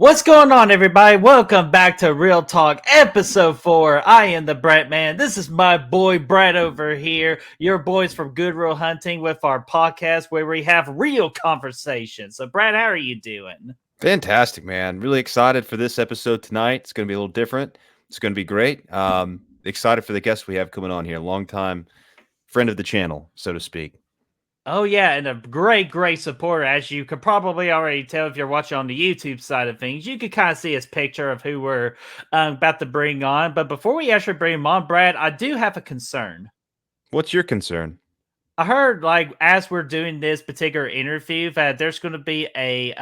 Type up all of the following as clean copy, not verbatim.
What's going on, everybody? Welcome back to Real Talk, episode 4. I am the Brett Man. This is my boy Brett over here. Your boys from Good Real Hunting with our podcast where we have real conversations. So, Brett, how are you doing? Fantastic, man. Really excited for this episode tonight. It's going to be a little different. It's going to be great. Excited for the guest we have coming on here. Long time friend of the channel, so to speak. Oh, yeah, and a great supporter. As you could probably already tell if you're watching on the YouTube side of things, you could kind of see his picture of who we're about to bring on. But before we actually bring him on, Brad, I do have a concern. What's your concern? I heard, like, as we're doing this particular interview, that there's going to be a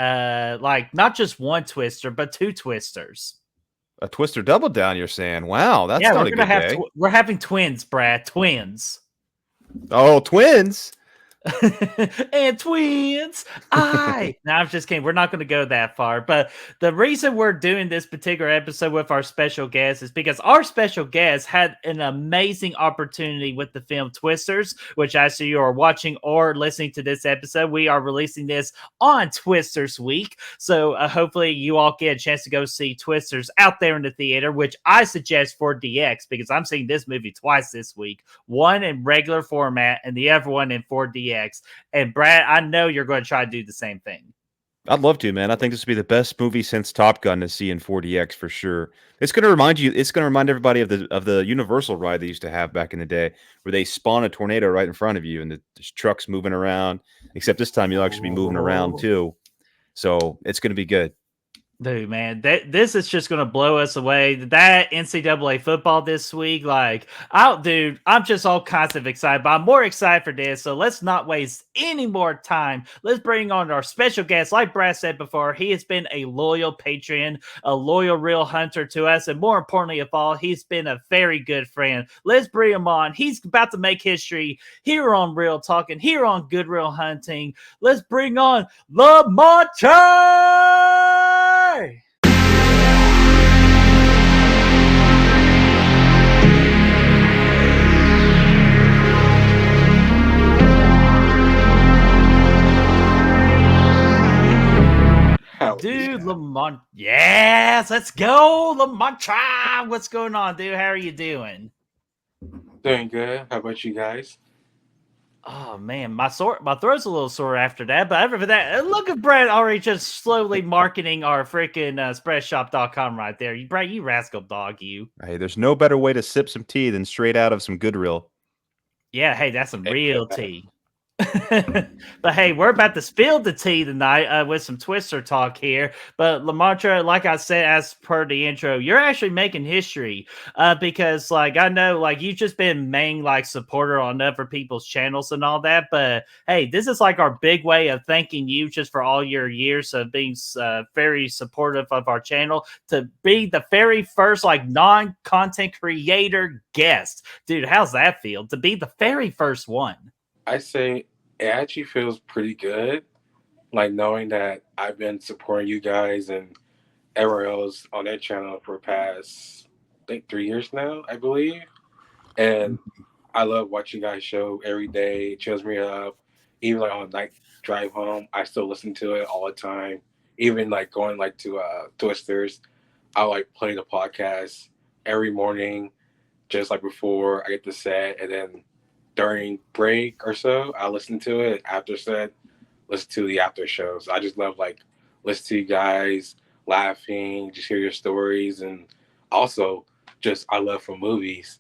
not just one twister, but two twisters. A twister double down, you're saying? Wow, that's Yeah, not we're a gonna good have day. we're having twins, Brad, twins. Oh, twins. And twins. No, I'm just kidding. We're not going to go that far. But the reason we're doing this particular episode with our special guest is because our special guest had an amazing opportunity with the film Twisters, which as you are watching or listening to this episode, we are releasing this on Twisters Week. So hopefully you all get a chance to go see Twisters out there in the theater, which I suggest 4DX because I'm seeing this movie twice this week. One in regular format and the other one in 4DX. And Brad, I know you're going to try to do the same thing. I'd love to, man. I think this would be the best movie since Top Gun to see in 4DX for sure. It's going to remind you. It's going to remind everybody of the Universal ride they used to have back in the day, where they spawn a tornado right in front of you, and the truck's moving around. Except this time you'll actually be moving around too. So it's going to be good. Dude, man, this is just going to blow us away. That NCAA football this week, dude, I'm just all kinds of excited, but I'm more excited for this. So let's not waste any more time. Let's bring on our special guest. Like Brad said before, he has been a loyal patron, a loyal real hunter to us, and more importantly of all, he's been a very good friend. Let's bring him on. He's about to make history here on Real Talk and here on Good Real Hunting. Let's bring on LaMontre! Dude, LaMontre. Yes, let's go, LaMontre. What's going on, dude? How are you doing? Doing good. How about you guys? Oh man, my throat's a little sore after that. But other than that, look at Brad already just slowly marketing our freaking spreadshop.com right there. Brad, you rascal dog, you. Hey, there's no better way to sip some tea than straight out of some good reel. Yeah, hey, that's some real tea. But hey, we're about to spill the tea tonight with some Twister talk here. But LaMontre, like I said, as per the intro, you're actually making history because, like, I know, like, you've just been main like supporter on other people's channels and all that. But hey, this is like our big way of thanking you just for all your years of being very supportive of our channel to be the very first like non-content creator guest. Dude, how's that feel to be the very first one? I say it actually feels pretty good, like knowing that I've been supporting you guys and everyone else on their channel for the past, I think, 3 years now, I believe. And I love watching you guys show every day. It cheers me up. Even like on night drive home, I still listen to it all the time. Even like going like to Twisters, I like play the podcast every morning, just like before I get the set, and then during break or so, I listen to it. After set, listen to the after shows. I just love like listen to you guys laughing, just hear your stories, and also just I love for movies.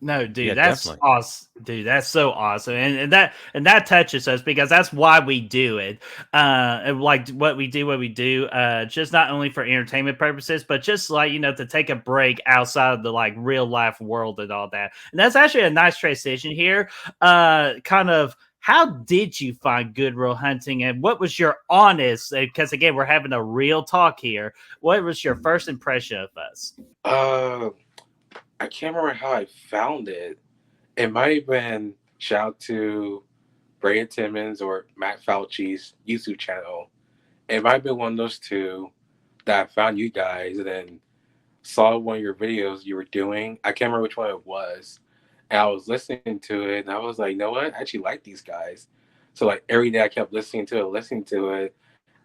No, dude, Yeah, that's definitely. awesome. Dude, that's so awesome. And that touches us because that's why we do it. And like what we do, just not only for entertainment purposes, but just like, to take a break outside of the like real life world and all that. And that's actually a nice transition here. Kind of how did you find Good Real Hunting and what was your honest, because again, we're having a real talk here. What was your first impression of us? Uh, I can't remember how I found it. It might have been shout out to Brian Timmons or Matt Fauci's YouTube channel. It might have been one of those two that I found you guys and then saw one of your videos you were doing. I can't remember which one it was. And I was listening to it and I was like, you know what? I actually like these guys. So like every day I kept listening to it.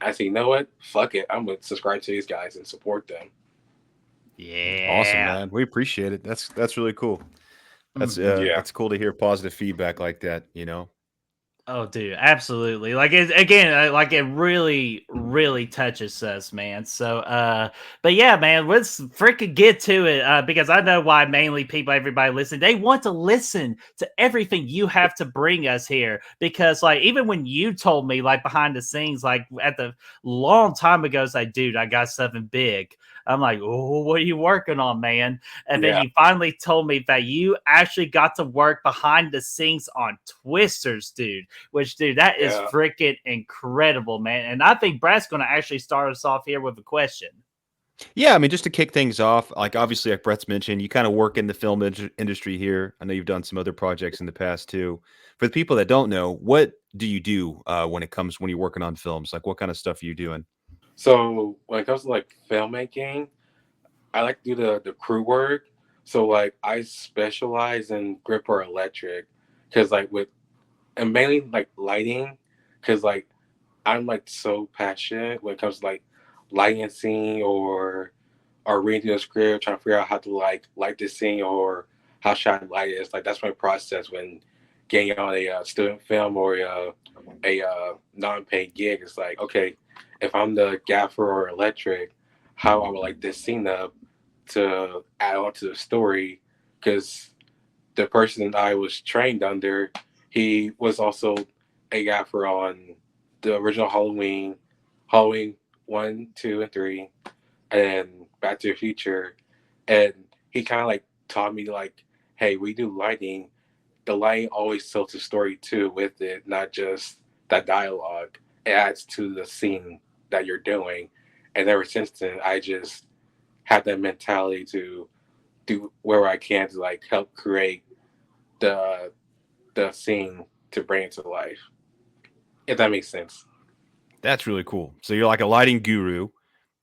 I say, you know what? Fuck it. I'm gonna subscribe to these guys and support them. Awesome, Yeah. man. We appreciate it. That's really cool. Mhm. Yeah. That's cool to hear positive feedback like that. You know. Oh, dude, absolutely. Like it again, like it really, really touches us, man. So, but yeah, man, let's freaking get to it. Because I know why mainly people, everybody listen, they want to listen to everything you have to bring us here. Because like even when you told me like behind the scenes, like at the long time ago, it's like, dude, I got something big. I'm like, oh, what are you working on, man? And then Yeah. you finally told me that you actually got to work behind the scenes on Twisters, dude. Which, dude, that is Yeah. freaking incredible, man. And I think Brad's going to actually start us off here with a question. Yeah, I mean, just to kick things off, like obviously, like Brett's mentioned, you kind of work in the film industry here. I know you've done some other projects in the past too. For the people that don't know, what do you do when you're working on films? Like, what kind of stuff are you doing? So when it comes to like filmmaking, I like to do the crew work. So like I specialize in grip or electric, because like with and mainly like lighting, because like I'm like so passionate when it comes to like lighting a scene or reading through the script, trying to figure out how to like light this scene or how should I light it. It's like that's my process when getting on a student film or a non-paid gig. It's like, okay, if I'm the gaffer or electric, how I would like this scene up to add on to the story, because the person I was trained under, he was also a gaffer on the original Halloween, Halloween 1, 2, and 3, and Back to the Future. And he kind of like taught me like, hey, we do lighting. The lighting always tells the story too with it, not just that dialogue. It adds to the scene that you're doing. And ever since then, I just had that mentality to do where I can to like help create the the scene to bring it to life. If that makes sense. That's really cool. So you're like a lighting guru,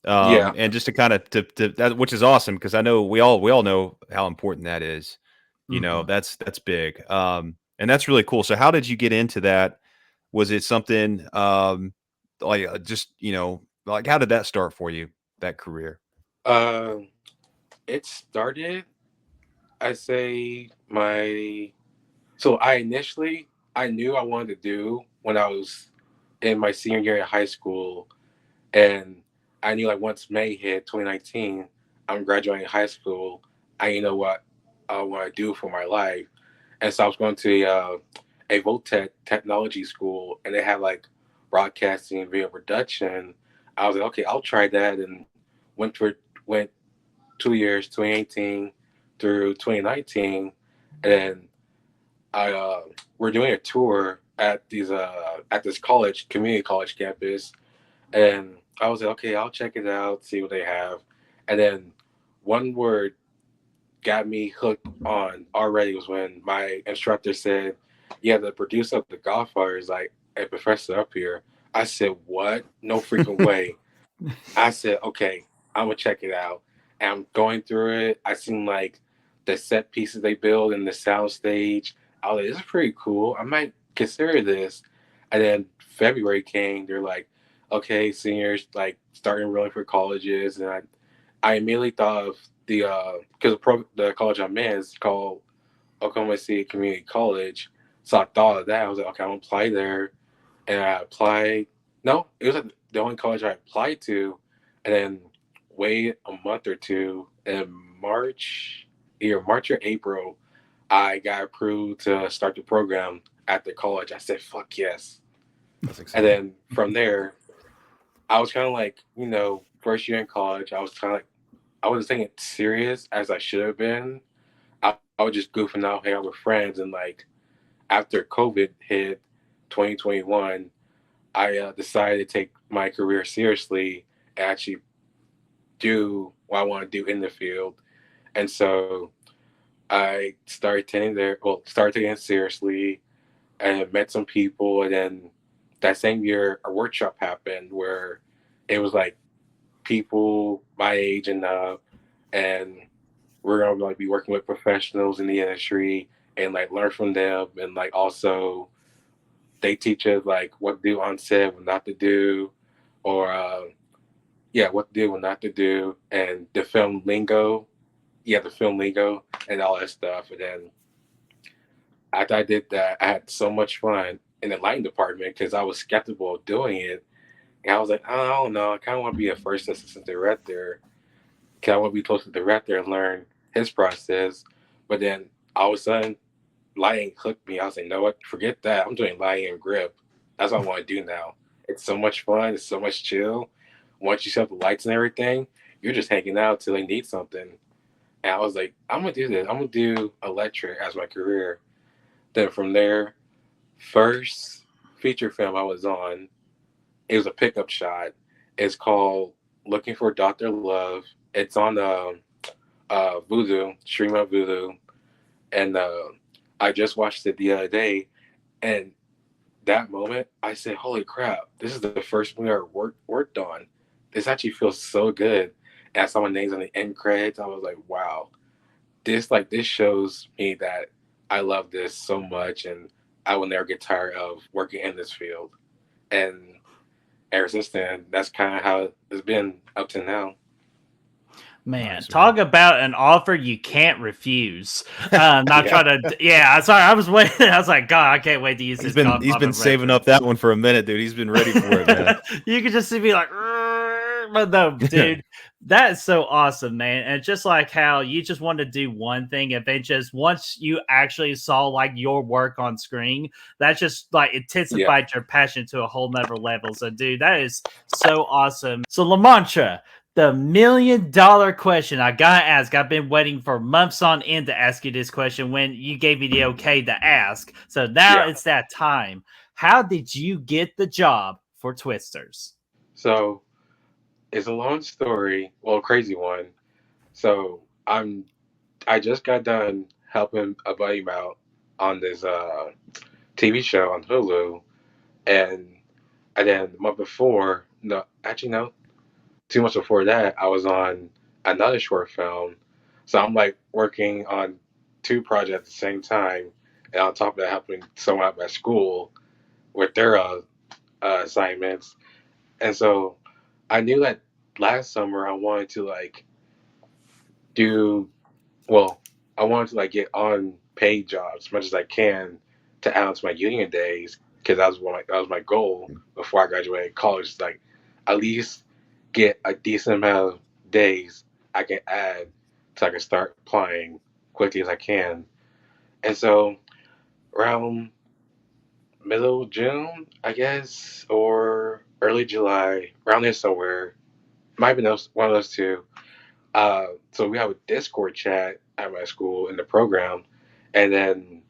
Yeah. and just to kind of to that, which is awesome because I know we all know how important that is. You know, Mhm. that's big, and that's really cool. So how did you get into that? Was it something like just like how did that start for you? That career? Um, it started. I say my so I initially I knew I wanted to do when I was in my senior year in high school, and I knew like once May hit 2019, I'm graduating high school. I know what I want to do for my life, and so I was going to a Voltech technology school, and they had like broadcasting and video production. I was like, okay, I'll try that, and went 2 years, 2018 through 2019, and then I we're doing a tour at these at this college, community college campus, and I was like, okay, I'll check it out, see what they have, and then one word got me hooked on already was when my instructor said, "Yeah, the producer of The Godfather is like a professor up here." I said, "What? No freaking way!" I said, "Okay, I'm gonna check it out." And I'm going through it. I seen like the set pieces they build in the sound stage. I was like, "This is pretty cool. I might consider this." And then February came. They're like, "Okay, seniors like start enrolling for colleges," and I immediately thought of the because the college I'm in is called Oklahoma City Community College. So I thought of that. I was like, okay, I'm gonna apply there, and I applied. No, it was like the only college I applied to, and then wait a month or two in March, either March or April, I got approved to start the program at the college. I said, fuck yes. That's And exciting. then from there, I was kind of like, first year in college, I was kind of like, I wasn't taking it serious as I should have been. I was just goofing out, hanging out with friends, and like after COVID hit, 2021, I decided to take my career seriously and actually do what I want to do in the field. And so I started taking it seriously, and met some people. And then that same year, a workshop happened where it was like people my age and and we're gonna like be working with professionals in the industry and like learn from them, and like also they teach us like what to do on set, what not to do, or what to do, what not to do, and the film lingo. Yeah, the film lingo and all that stuff. And then after I did that, I had so much fun in the lighting department because I was skeptical of doing it. And I was like, oh, I don't know. I kind of want to be a first assistant director. Cause I want to be close to the director and learn his process. But then all of a sudden, lighting hooked me. I was like, no, what? Forget that. I'm doing lighting and grip. That's what I want to do now. It's so much fun. It's so much chill. Once you set up the lights and everything, you're just hanging out till they need something. And I was like, I'm gonna do this. I'm gonna do electric as my career. Then from there, first feature film I was on, it was a pickup shot. It's called Looking for Dr. Love. It's on Voodoo, stream on Voodoo. And I just watched it the other day. And that moment, I said, holy crap, this is the first movie I worked on. This actually feels so good. And I saw my names on the end credits. I was like, wow, this shows me that I love this so much and I will never get tired of working in this field. And ever since then, that's kind of how it's been up to now. Man, Nice, talk man. about an offer you can't refuse. Not Yeah. trying to. Yeah, sorry, I was waiting. I was like, God, I can't wait to use He's this. been saving up that one for a minute, dude. He's been ready for it, man. You could just see me like, "Rrrr," but no, dude, that's so awesome, man. And just like how you just want to do one thing, and then just once you actually saw like your work on screen, that just like Yeah. intensified your passion to a whole nother level. So, dude, that is so awesome. So, LaMontre, the $1,000,000 question I gotta ask. I've been waiting for months on end to ask you this question when you gave me the okay to ask. So now Yeah. it's that time. How did you get the job for Twisters? So it's a long story, well, a crazy one. So I just got done helping a buddy out on this TV show on Hulu, and then the month before, no, actually no, 2 months before that, I was on another short film. So I'm like working on two projects at the same time, and on top of that, helping someone out at school with their assignments. And so I knew that last summer I wanted to like do well. I wanted to like get on paid jobs as much as I can to add on to my union days because that was my goal before I graduated college. Like at least get a decent amount of days I can add so I can start applying quickly as I can. And so around middle June, I guess, or early July, around there somewhere, might be one of those two. So we have a Discord chat at my school in the program, and then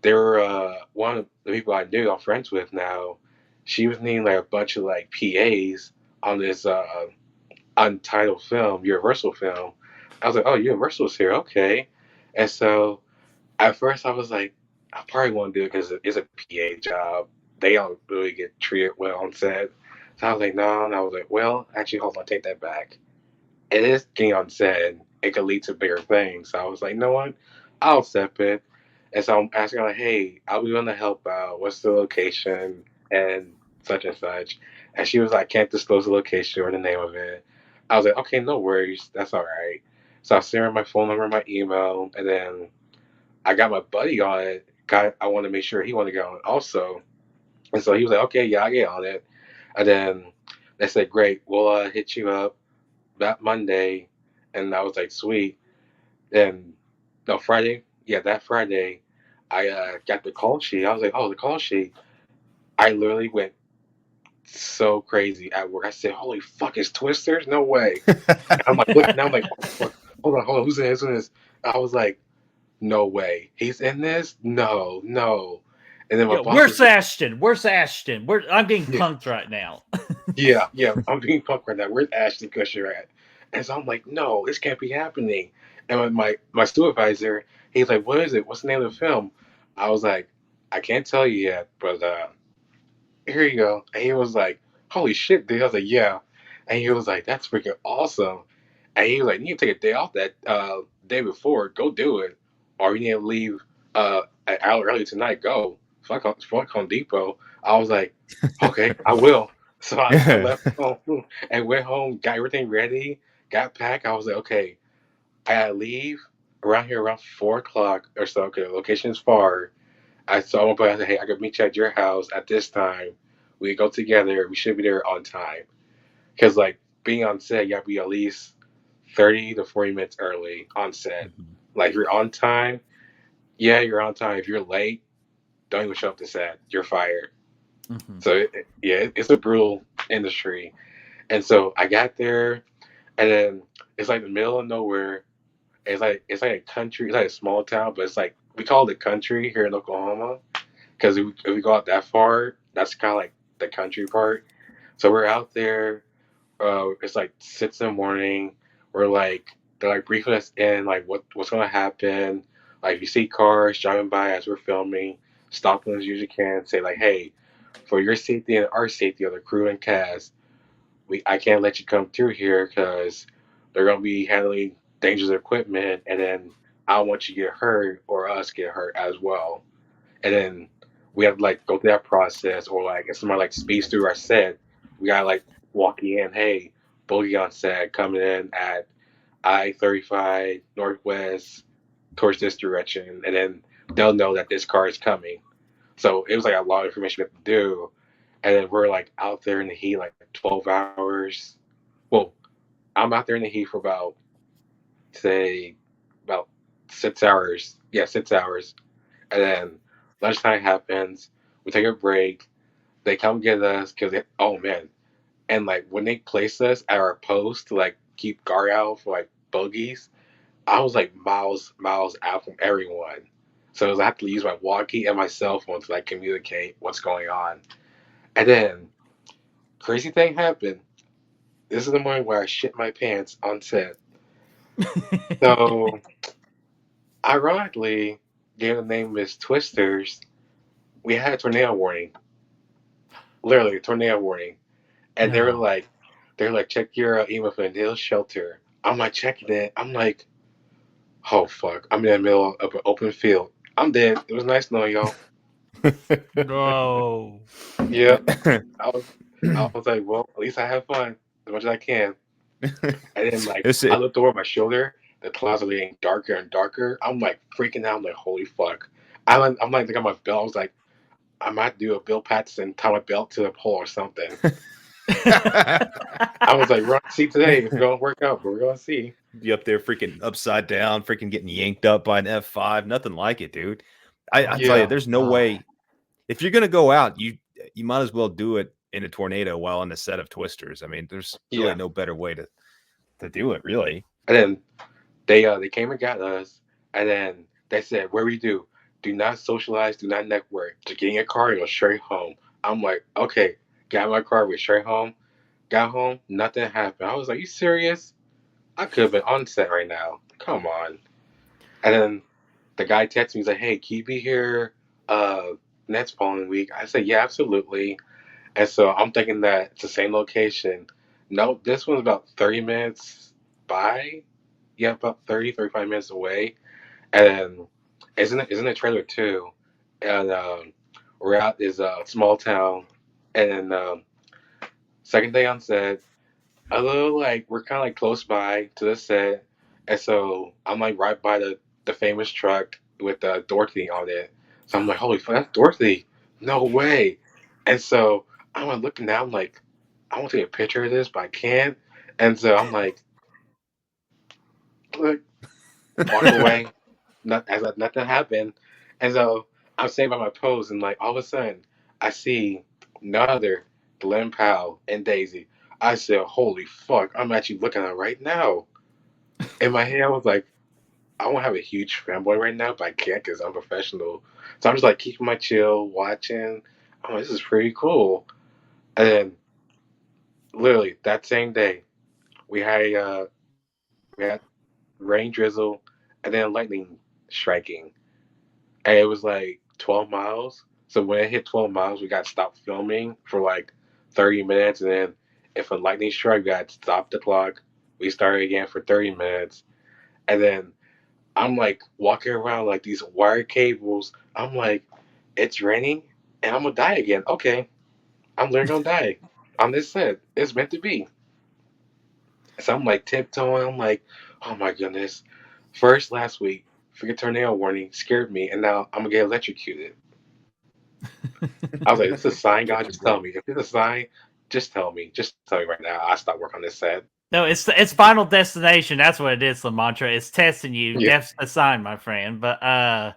there were one of the people I knew, I'm friends with now. She was needing like a bunch of like PAs on this untitled film, Universal film. I was like, oh, Universal's here, okay. And so at first I was like, I probably won't do it because it's a PA job. They don't really get treated well on set. So I was like, no. And I was like, well, actually, hold on, take that back. It is getting on set. It could lead to bigger things. So I was like, you know what? I'll step it. And so I'm asking her, like, hey, I'll be willing to help out. What's the location and such and such? And she was like, can't disclose the location or the name of it. I was like, okay, no worries. That's all right. So I sent her my phone number, my email, and then I got my buddy on it. I want to make sure he wanted to get on it also. And so he was like, okay, yeah, I get on it. And then they said, great, we'll hit you up that Monday. And I was like, sweet. And no, Friday, yeah, that Friday, I got the call sheet. I was like, oh, the call sheet. I literally went so crazy at work. I said, holy fuck, it's Twisters? No way. And I'm like, look, now I'm like, oh, fuck. Hold on, who's in this? Who's in this? I was like, no way. He's in this? No, no. And then my Yo, boss was where's like, Ashton? Where's Ashton? I'm getting yeah, punked right now. yeah, I'm being punked right now. Where's Ashton Kutcher at? And so I'm like, no, this can't be happening. And my supervisor, he's like, what is it? What's the name of the film? I was like, I can't tell you yet, but here you go. And he was like, holy shit, dude. I was like, yeah. And he was like, that's freaking awesome. And he was like, you need to take a day off that day before. Go do it. Or you need to leave an hour early tonight. Go. Fuck Home Depot. I was like, okay, I will. So I left home and went home, got everything ready, got packed. I was like, okay, I gotta leave around here around 4 o'clock or so. Okay, the location is far. I saw my boy. I said, hey, I could meet you at your house at this time. We go together. We should be there on time. Because like being on set, you have to be at least 30 to 40 minutes early on set. Mhm. Like if you're on time, yeah, you're on time. If you're late, don't even show up to set. You're fired. Mhm. So yeah, it's a brutal industry. And so I got there, and then it's like the middle of nowhere. It's like a country. It's like a small town, but it's like we call it country here in Oklahoma because if we go out that far, that's kind of like the country part. So we're out there. It's like 6 in the morning. We're like they're like briefing us in like what's gonna happen. Like if you see cars driving by as we're filming, stop them as you usually can. Say like, hey, for your safety and our safety of the crew and cast, I can't let you come through here because they're gonna be handling dangerous equipment, and then I don't want you to get hurt or us get hurt as well. And then we have to like go through that process, or like if somebody like speeds through our set, we gotta like walk in, hey, bogey on set coming in at I-35 Northwest towards this direction, and then they'll know that this car is coming. So it was like a lot of information we have to do, and then we're like out there in the heat like 12 hours. Well, I'm out there in the heat for about say about 6 hours. Yeah, 6 hours, and then lunchtime happens. We take a break. They come get us because oh man, and like when they place us at our post to like keep guard out for like bogeys, I was like miles out from everyone. So I have to use my walkie and my cell phone to like communicate what's going on. And then crazy thing happened. This is the morning where I shit my pants on set. So ironically, given the name is Twisters, we had a tornado warning. Literally a tornado warning. And No. they were like, check your email for the nail shelter. I'm like checking it. I'm like, oh fuck, I'm in the middle of an open field. I'm dead. It was nice knowing y'all. No. Yeah, I was, I was like, well, at least I have fun as much as I can. And then like It's I it, looked over my shoulder, the clouds are getting darker and darker. I'm like freaking out. I'm like, holy fuck. I'm like, look at my belt. I was like, I might do a Bill Paxton, tie my belt to the pole or something. I was like, we're gonna see today if it's gonna work out, but we're gonna see. be up there freaking upside down, freaking getting yanked up by an F5. Nothing like it, dude. I Oh tell you, Yeah, my there's no god. way if you're gonna go out, you might as well do it in a tornado while on the set of Twisters. I mean, there's really yeah. no better way to do it, really. And then they came and got us, and then they said, "What do we do? Do not socialize, do not network. Just get in your car and go straight home." I'm like, "Okay." Got in my car, went straight home. Got home, nothing happened. I was like, "You serious? I could have been on set right now. Come on." And then the guy texted me. He's like, "Hey, can you be here next following week?" I said, "Yeah, absolutely." And so I'm thinking that it's the same location. No, this one's about 30 minutes by. Yeah, about 35 minutes away. And then isn't a trailer too. And we're out is a small town. And then second day on set, a little like we're kind of like close by to the set. And so I'm like right by the famous truck with Dorothy on it. So I'm like, holy fuck, that's Dorothy. No way. And so I'm like looking down, I'm like, I want to take a picture of this, but I can't. And so I'm like, look, walk away. Not as if nothing happened. And so I'm staying by my pose, and like all of a sudden, I see none other Glenn Powell and Daisy. I said, "Holy fuck!" I'm actually looking at her right now. In my head, I was like, "I want to have a huge fanboy right now, but I can't because I'm professional." So I'm just like keeping my chill, watching. I'm like, "This is pretty cool." And then, literally that same day, we had rain drizzle, and then lightning striking. And it was like 12 miles. So when it hit 12 miles, we got stopped filming for like 30 minutes. And then if a lightning strike, we got stopped the clock. We started again for 30 minutes. And then I'm like walking around like these wire cables. I'm like, it's raining and I'm going to die again. Okay, I'm literally going to die. on this set. It's meant to be. So I'm like tiptoeing. I'm like, oh my goodness. First last week, freaking tornado warning scared me, and now I'm gonna get electrocuted. I was like, this is a sign, God. Just tell me. If it's a sign, just tell me. Just tell me right now. I'll stop working on this set. No, it's Final Destination. That's what it is, LaMontre. It's testing you. Yeah. That's the sign, my friend. But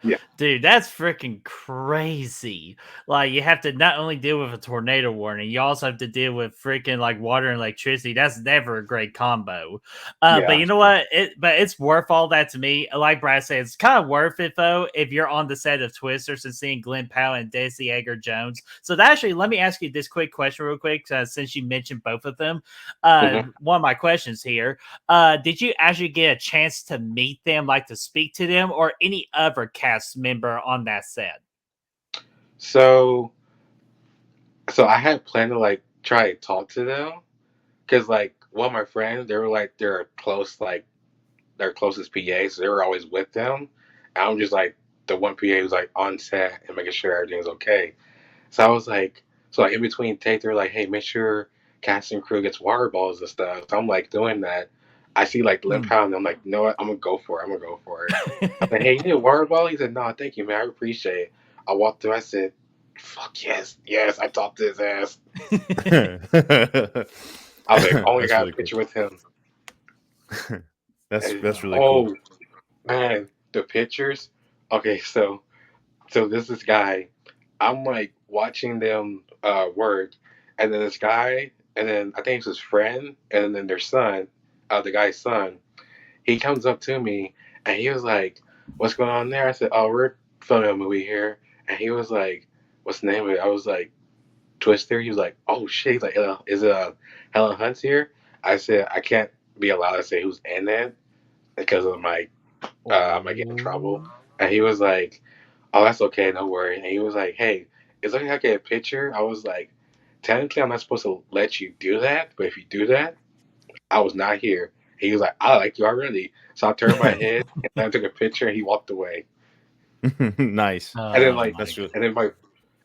Yeah. dude, that's freaking crazy. Like you have to not only deal with a tornado warning, you also have to deal with freaking like water and electricity. That's never a great combo. But Yeah. you know what? It's worth all that to me. Like Brad said, it's kind of worth it though if you're on the set of Twisters and seeing Glenn Powell and Desi Edgar Jones. So that actually, let me ask you this quick question real quick, since you mentioned both of them. Mhm. One of my questions here. Did you actually get a chance to meet them, like to speak to them, or any other cast member on that set? So, so I had planned to like try to talk to them because like one of my friends, they were like they're close, like their closest PA, so they were always with them. And I'm just like the one PA who's like on set and making sure everything's okay. So I was like, so like in between takes, they're like, hey, make sure cast and crew gets water balls and stuff. So I'm like doing that. I see like Limp Pound, and I'm like, you know what? I'm gonna go for it. I'm gonna go for it. I'm like, hey, you need a water ball? He said, no, thank you, man. I appreciate it. I walked through. I said, fuck yes, yes. I talked to his ass. I was like, only That's got really a picture with him. cool. That's really cool. Oh man, the pictures. Okay, so this guy. I'm like watching them work, and then this guy, and then I think it's his friend, and then their son, the guy's son. He comes up to me, and he was like, "What's going on there?" I said, "Oh, we're filming a movie here," and he was like, "What's the name of it?" I was like, "Twister." He was like, "Oh shit!" He's like, "Is Helen Hunt's here?" I said, "I can't be allowed to say who's in it because of my I might get in trouble." And he was like, "Oh, that's okay, no worry." And he was like, "Hey, is it okay if I get a picture?" I was like, "Technically, I'm not supposed to let you do that, but if you do that, I was not here." He was like, "I like you already." So I turned my head and I took a picture and he walked away. Nice. And then Oh like, my That's really and then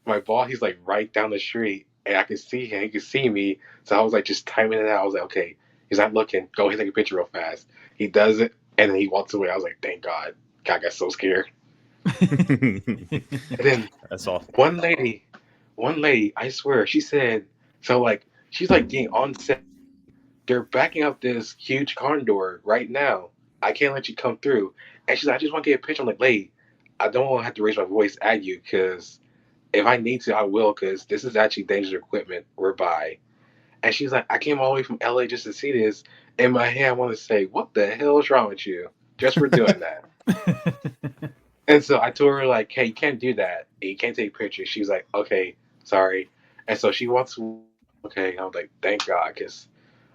my boss, he's like right down the street and I could see him, he could see me. So I was like just timing it out. I was like, okay, he's not looking. Go ahead and take a picture real fast. He does it and then he walks away. I was like, thank God. God, I got so scared. And then That's awesome. one lady, I swear, she said, so like, she's like getting on set. They're backing up this huge condor right now. I can't let you come through. And she's like, I just want to get a picture. I'm like, lady, I don't want to have to raise my voice at you because if I need to, I will because this is actually dangerous equipment we're by. And she's like, I came all the way from LA just to see this. In my head, I want to say, what the hell is wrong with you? Just for doing that. And so I told her like, hey, you can't do that. You can't take pictures. She's like, okay, sorry. And so she wants to, okay. I was like, thank God, because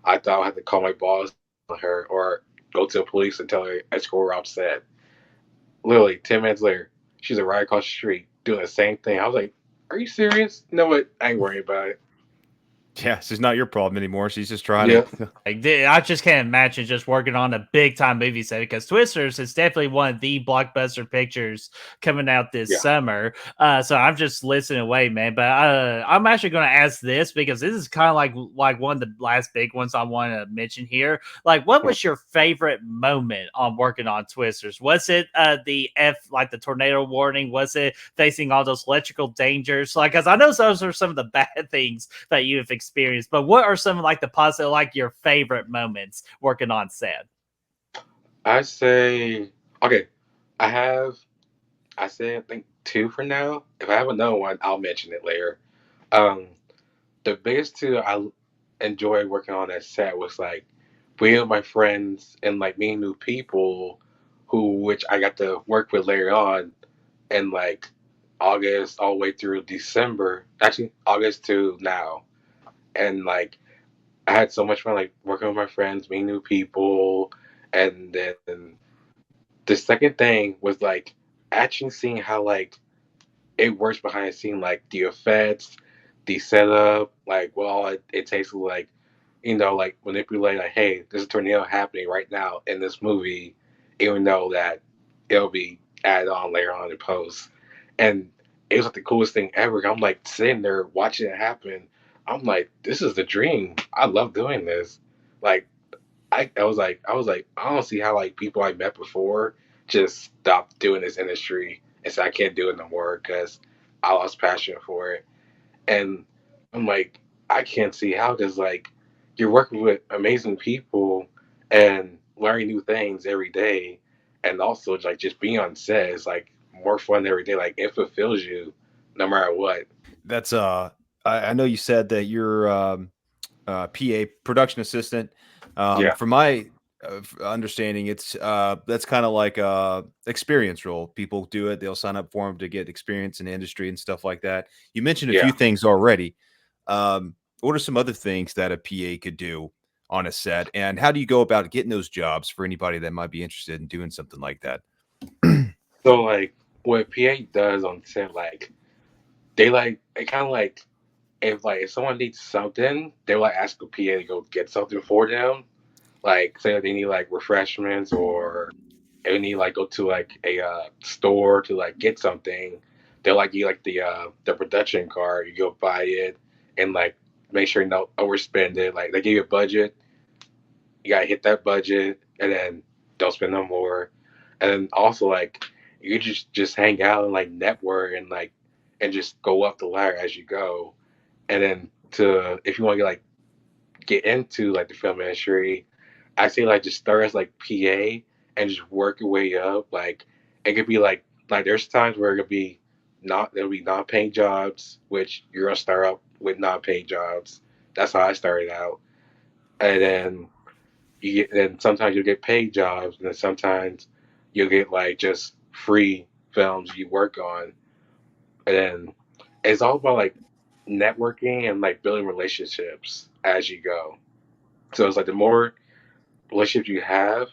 I thought I had to call my boss on her or go to the police and tell her escort her upset. Literally, 10 minutes later, she's right across the street doing the same thing. I was like, are you serious? You know what? I ain't worried about it. Yeah, this is not your problem anymore. She's just trying Yeah. to. Like, I just can't imagine just working on a big time movie set because Twisters is definitely one of the blockbuster pictures coming out this Yeah. summer. So I'm just listening away, man. But I'm actually going to ask this because this is kind of like one of the last big ones I want to mention here. Like, what was your favorite moment on working on Twisters? Was it like the tornado warning? Was it facing all those electrical dangers? Like, because I know those are some of the bad things that you have experienced, but what are some of like the positive, like your favorite moments working on set? I say, okay, I have, I say, I think two for now. If I have another one, I'll mention it later. Um, the biggest two I enjoyed working on that set was like being with my friends and like meeting new people which I got to work with later on in like August all the way through December. Actually, August to now. And like I had so much fun like working with my friends, meeting new people, and then the second thing was like actually seeing how like it works behind the scene, like the effects, the setup, like what all it takes to like, like manipulate, like, hey, there's a tornado happening right now in this movie, even though that it'll be added on later on in post. And it was like the coolest thing ever. I'm like sitting there watching it happen. I'm like, this is the dream. I love doing this. Like, I was like, I don't see how like people I met before just stopped doing this industry and said I can't do it no more because I lost passion for it. And I'm like, I can't see how because like you're working with amazing people and learning new things every day, and also like just being on set is like more fun every day. Like it fulfills you no matter what. That's I know you said that you're PA production assistant. Yeah, From my understanding, it's that's kind of like a experience role. People do it; they'll sign up for them to get experience in the industry and stuff like that. You mentioned a few yeah. things already. What are some other things that a PA could do on a set, and how do you go about getting those jobs for anybody that might be interested in doing something like that? So like what PA does on set, like they like it kind of like if someone needs something, they will like ask a PA to go get something for them. Like say they need like refreshments or if they need like go to like a store to like get something. They'll like you like the production card. You go buy it and like make sure you don't overspend it. Like they give you a budget, you gotta hit that budget and then don't spend no more. And then also like you just hang out and like network and just go up the ladder as you go. And then to if you want to get into like the film industry, I say like just start as like PA and just work your way up. Like it could be like there's times where it could be not there'll be non-paying jobs, which you're gonna start out with non-paying jobs. That's how I started out, and then then sometimes you'll get paid jobs, and then sometimes you'll get like just free films you work on, and then it's all about like networking and like building relationships as you go. So it's like the more relationships you have,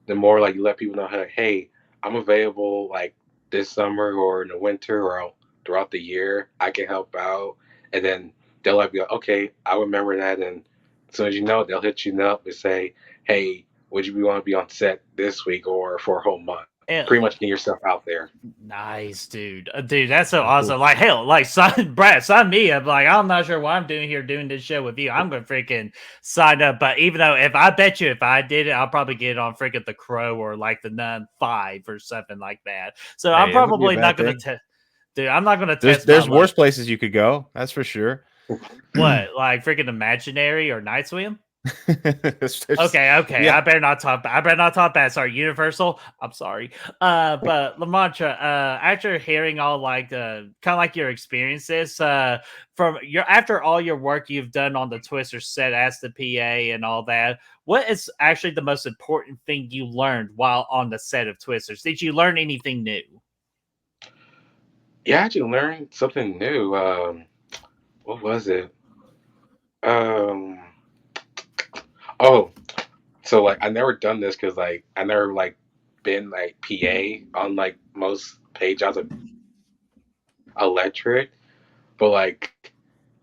the more like you let people know, hey, I'm available like this summer or in the winter or throughout the year. I can help out, and then they'll like be like, okay, I remember that, and as soon as you know, they'll hit you up and say, hey, would you want to be on set this week or for a whole month? And Pretty much getting yourself out there. nice, dude. Dude, that's so Oh, cool. awesome. Like, hell, like, sign, Brad, sign me up. Like, I'm not sure what I'm doing here doing this show with you. I'm going to freaking sign up. But even though, if I bet you, if I did it, I'll probably get it on freaking The Crow or like The Nun 5 or something like that. So I'm Hey, that wouldn't be a probably not bad going to thing. test, dude, I'm not going to There's test my there's luck. worse places you could go. That's for sure. What, like freaking Imaginary or Night Swim? There's- Okay. yeah. I better not talk. I better not talk bad. Sorry, Universal. I'm sorry. But LaMontre, after hearing all like the kind of like your experiences, from your after all your work you've done on the Twister set as the PA and all that, what is actually the most important thing you learned while on the set of Twisters? Did you learn anything new? Yeah, I actually learned something new. What was it? Um, oh, so like I never done this because like I never like been like PA on like most paid jobs of electric, but like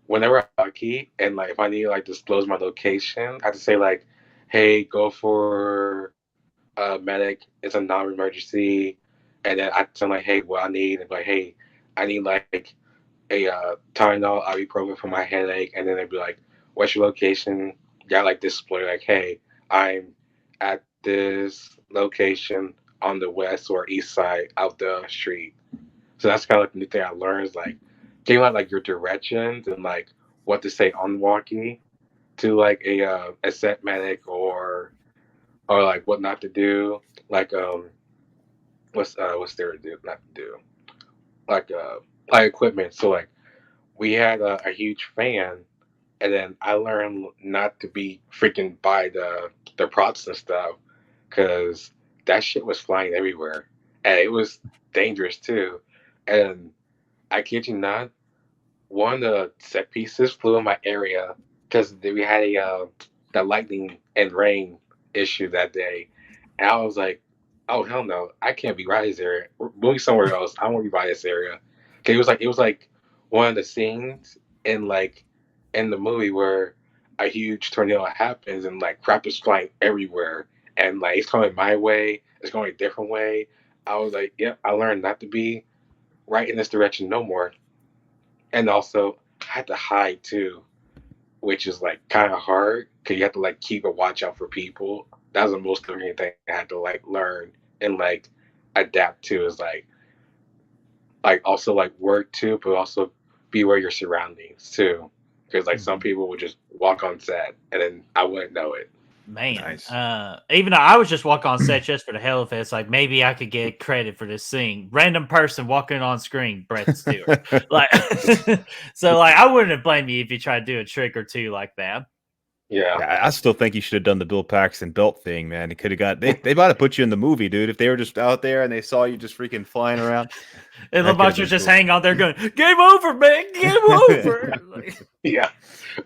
whenever I'm lucky and like if I need to like disclose my location, I have to say like, hey, go for medic. It's a non-emergency, and then I tell them like, hey, what I need, and like, hey, I need like a Tylenol, ibuprofen for my headache, and then they'd be like, what's your location? Got like display like, hey, I'm at this location on the west or east side of the street. So that's kind of like the new thing I learned is like getting like your directions and like what to say on walkie to like a set medic or like what not to do. Like what's there to do not to do like like equipment. So like we had a huge fan, and then I learned not to be freaking by the props and stuff because that shit was flying everywhere, and it was dangerous too. And I kid you not, one of the set pieces flew in my area because we had a the lightning and rain issue that day, and I was like, "Oh hell no, I can't be by this area. We're moving somewhere else. I won't be by this area." 'Cause it was like one of the scenes in like in the movie where a huge tornado happens and like crap is flying everywhere, and like it's coming my way, it's going a different way. I was like, "Yep, I learned not to be right in this direction no more." And also I had to hide too. which is like kind of hard because you have to like keep a watch out for people. That was the most learning thing I had to like learn and like adapt to is like also like work too, but also be aware of your surroundings too. Because like some people would just walk on set and then I wouldn't know it. Man, Nice. even though I was just walk on set just for the hell of it, it's like maybe I could get credit for this scene. Random person walking on screen, Brett Stewart. Like, so like I wouldn't have blamed you if you tried to do a trick or two like that. Yeah. Yeah, I still think you should have done the Bill Paxton belt thing, man. It could have got they might have put you in the movie, dude. If they were just out there and they saw you just freaking flying around, And that could have LaMontre been just cool. hanging on there going, "Game over, man! Game over!" Like, Yeah.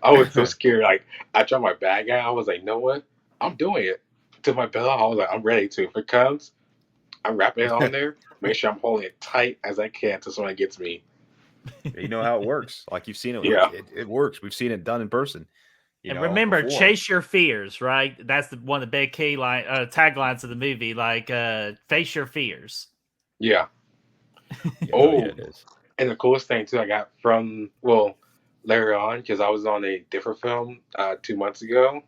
I was so scared. Like I dropped my bag out. I was like, you know what? I'm doing it. To my belt, I was like, I'm ready to. If it comes, I'm wrapping it on there. Make sure I'm holding it tight as I can until someone gets me. You know how it works. Like you've seen it. Yeah. It works. We've seen it done in person. and remember, before. chase your fears, right? That's one of the big key taglines of the movie. Like, face your fears. Yeah. Yeah, Oh, yeah, it is. and the coolest thing too, I got from later on because I was on a different film 2 months ago,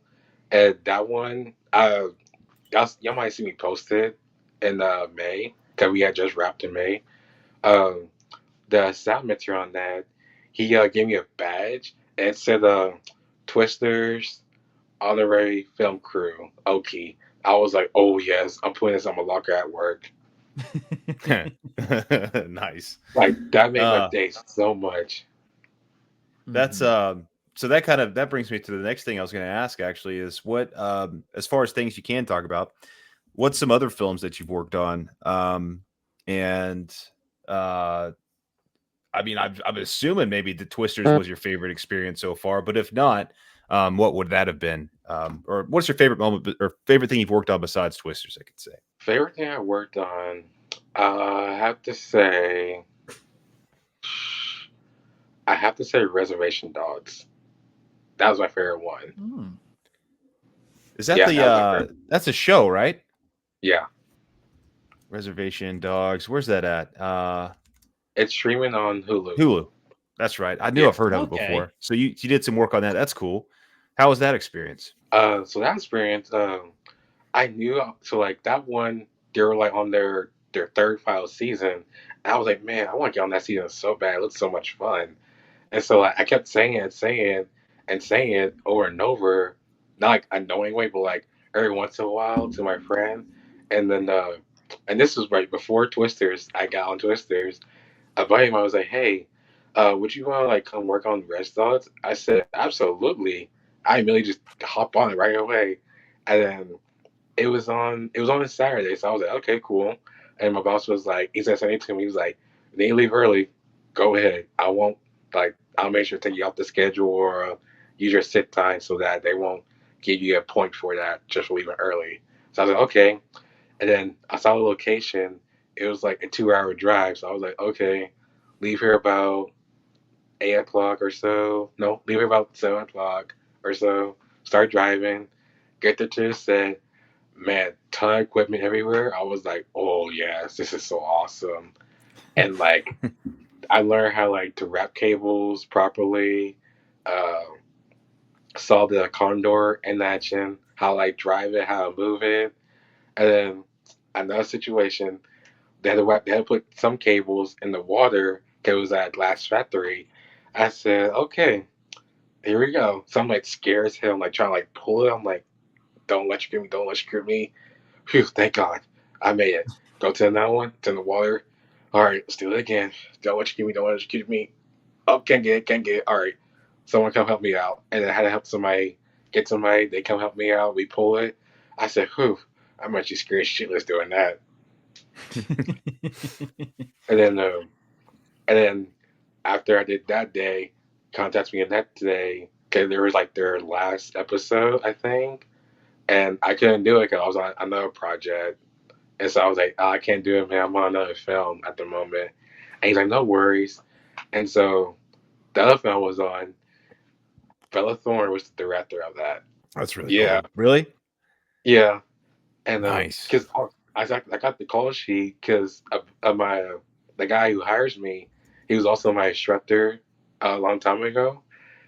and that one, y'all might see me posted in May because we had just wrapped in May. Um, the sound mixer on that, he gave me a badge and it said Twisters honorary film crew. Okay, I was like, oh yes, I'm putting this on my locker at work. Nice. Like that made my Uh, day so much. That's so that brings me to the next thing I was going to ask actually is what as far as things you can talk about, what's some other films that you've worked on? And uh I mean I'm assuming maybe the Twisters was your favorite experience so far, but if not, what would that have been? Or what's your favorite moment or favorite thing you've worked on besides Twisters, I could say. Favorite thing I worked on, I have to say, Reservation Dogs. That was my favorite one. Is that Yeah, that's a show, right? yeah. Reservation Dogs. Where's that at? It's streaming on Hulu. Hulu. That's right. I knew Yeah. I've heard of it before. So you did some work on that. That's cool. How was that experience? So that experience, I knew so like that one, they were like on their third final season. And I was like, man, I want to get on that season so bad. It looks so much fun. And so like, I kept saying it, saying it over and over, not like a knowing way, but like every once in a while to my friend. And then and this was right before Twisters. I got on Twisters. A buddy of mine was like, "Hey, would you want to like come work on Red Dogs?" I said, "Absolutely." I immediately just hop on it right away, and then it was on a Saturday, so I was like, "Okay, cool." And my boss was like, he said something to me. He was like, "Then you leave early. Go ahead. I won't like. I'll make sure to take you off the schedule or use your sit time so that they won't give you a point for that just for leaving early." So I was like, "Okay." And then I saw the location. It was like a 2 hour drive. So I was like, okay, leave here about 8 o'clock or so. No, leave here about 7 o'clock or so. Start driving. Get there to the set. Man, ton of equipment everywhere. I was like, oh yes, this is so awesome. And like I learned how like to wrap cables properly. Uh, saw the condor in action. How like drive it, how to move it. And then another situation, they had to put some cables in the water because it was at glass factory. I said, okay, here we go. So I'm like scared as hell, I'm like trying to like pull it. I'm like, don't electrocute me, don't electrocute me. Phew, thank God. I made it. Go to another one, it's in the water. All right, let's do it again. Don't electrocute me, don't electrocute me. Oh, can't get it, can't get it. All right. Someone come help me out. And then I had to help somebody get somebody. They come help me out. We pull it. I said, whew, I'm actually scared shitless doing that. And then And then after I did that day, contact me the next day because there was like their last episode, I think, and I couldn't do it because I was on another project, and so I was like, oh, I can't do it, man. I'm on another film at the moment, and he's like, no worries. And so the other film was on. Bella Thorne was the director of that. That's really Yeah, cool. Really? yeah, and Nice. because I got the call sheet because of my the guy who hires me, he was also my instructor a long time ago.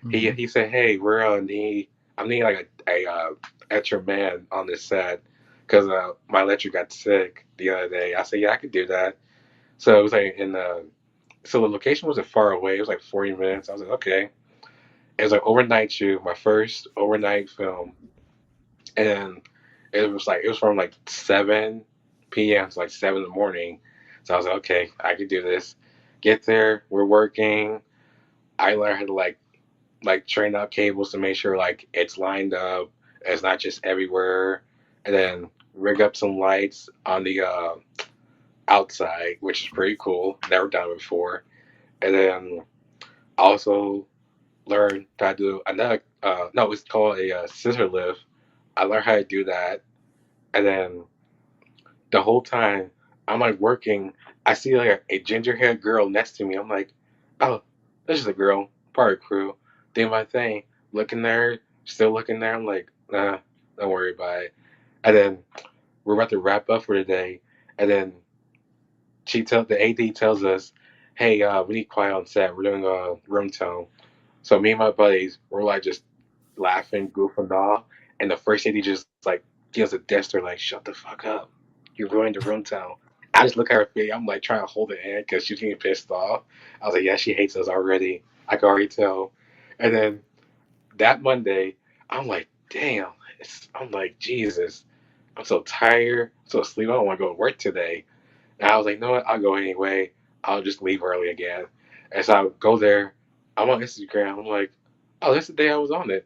Mhm. he said, "Hey, I'm needing like a extra man on this set because my electric got sick the other day." I said, "Yeah, I could do that." So it was like so the location wasn't far away. It was like 40 minutes. I was like, okay. It was like overnight shoot, my first overnight film, and it was from like 7 p.m. to like 7 in the morning. So I was like, okay, I could do this. Get there, we're working. I learned how to train out cables to make sure like it's lined up, it's not just everywhere, and then rig up some lights on the outside, which is pretty cool. Never done it before. And then also learned how to do another. No, it's called a scissor lift. I learned how to do that, and then the whole time I'm like working, I see like a ginger haired girl next to me. I'm like, oh, this is a girl, part of the crew. Doing my thing, looking there, still looking there. I'm like, nah, don't worry about it. And then we're about to wrap up for the day, and then the AD tells us, hey, we need quiet on set. We're doing a room tone. So me and my buddies were like just laughing, goofing off, and the first AD just like gives a gesture like, "Shut the fuck up, you ruined the room tone." I just look at her face. I'm like trying to hold it in because she's getting pissed off. I was like, "Yeah, she hates us already. I can already tell." And then that Monday, I'm like, "Damn!" I'm like, "Jesus, I'm so tired, so asleep. I don't want to go to work today." And I was like, "No, what? I'll go anyway. I'll just leave early again." And so I go there. I'm on Instagram. I'm like, "Oh, that's the day I was on it.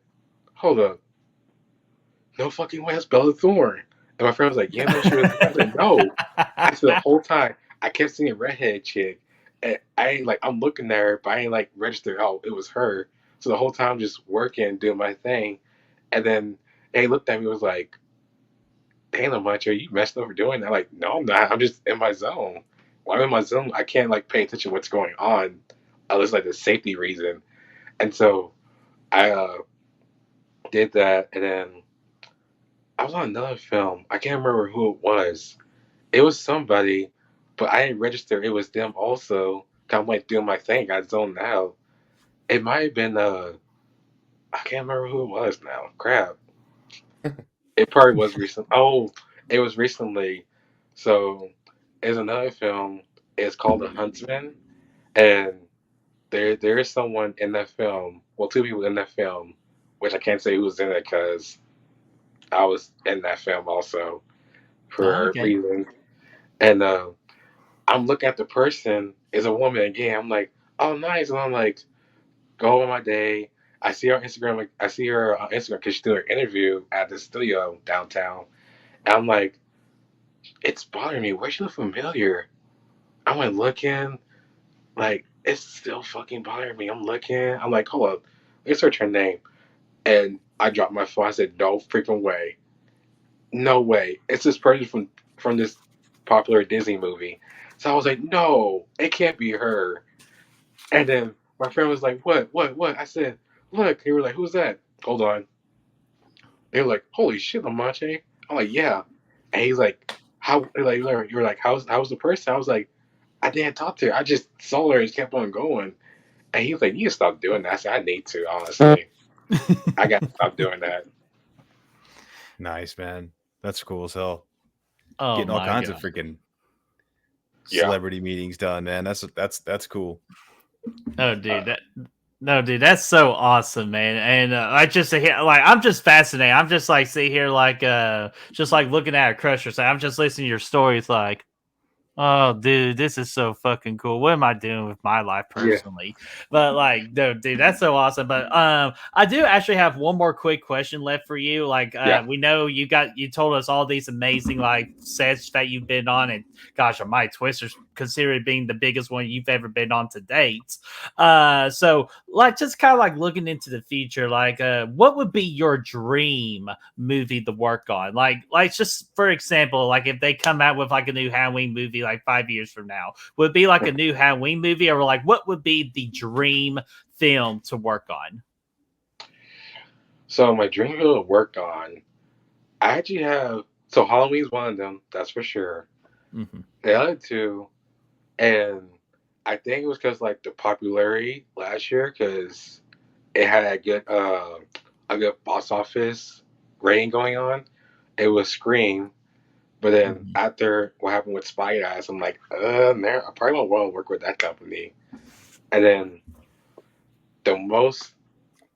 Hold up. No fucking way, that's Bella Thorne." And my friend was like, "You know she was." I was like, "No." I said the whole time I kept seeing a redhead chick, and I ain't like I'm looking at her, but I ain't like registered. Oh, it was her. So the whole time I'm just working, doing my thing, and then they looked at me and was like, "Damn, LaMontre, you messed up for doing that." Like, no, I'm not. I'm just in my zone. When I'm in my zone, I can't like pay attention to what's going on, unless like the safety reason. And so I did that, and then I was on another film. I can't remember who it was. It was somebody, but I didn't register. It was them also. I'm like doing my thing. I zoned out. It might have been I can't remember who it was now. Crap. It probably was recent. Oh, it was recently. So there's another film. It's called The Huntsman, and there is someone in that film. Well, two people in that film, which I can't say who's in it because I was in that film also Oh, for okay. reasons. And I'm looking at the person is a woman again. I'm like, oh, nice. And I'm like, go on my day. I see her on Instagram. Like, I see her on Instagram because she's doing an interview at the studio downtown. And I'm like, it's bothering me. Where she look familiar? I went looking. Like, it's still fucking bothering me. I'm looking. I'm like, hold up. Let's search her name. And I dropped my phone. I said, no freaking way. No way. It's this person from this popular Disney movie. So I was like, no, it can't be her. And then my friend was like, what? I said, look. He was like, who's that? Hold on. They were like, holy shit, LaMontre. I'm like, yeah. And he's like, how? Like, you were like, how's the person? I was like, I didn't talk to her. I just saw her and kept on going. And he was like, you need to stop doing that. I said, I need to, honestly. I got to stop doing that. Nice, man. That's cool as hell. Oh Getting all my kinds of god. freaking Yeah. celebrity meetings done, man. That's cool. Oh, Uh, dude, no, dude, that's so awesome, man. And I just like I'm just fascinated. I'm just like see here like just like looking at a crush or something. I'm just listening to your stories like, oh, dude, this is so fucking cool. What am I doing with my life yeah. personally? But like, no, dude, that's so awesome. But I do actually have one more quick question left for you. Like, Yeah. we know you told us all these amazing like sets that you've been on, and gosh, my Twister's considered being the biggest one you've ever been on to date. So like, just kind of like looking into the future, like, what would be your dream movie to work on? Like just for example, like if they come out with like a new Halloween movie like 5 years from now, would it be like a new Halloween movie, or like what would be the dream film to work on? So my dream film to work on, I actually have. So Halloween's one of them, that's for sure. Hmm. The other two, and I think it was because like the popularity last year, because it had a good box office rating going on. It was Scream, but then after what happened with Spy Eyes, I'm like, man, I probably won't want to work with that company. And then the most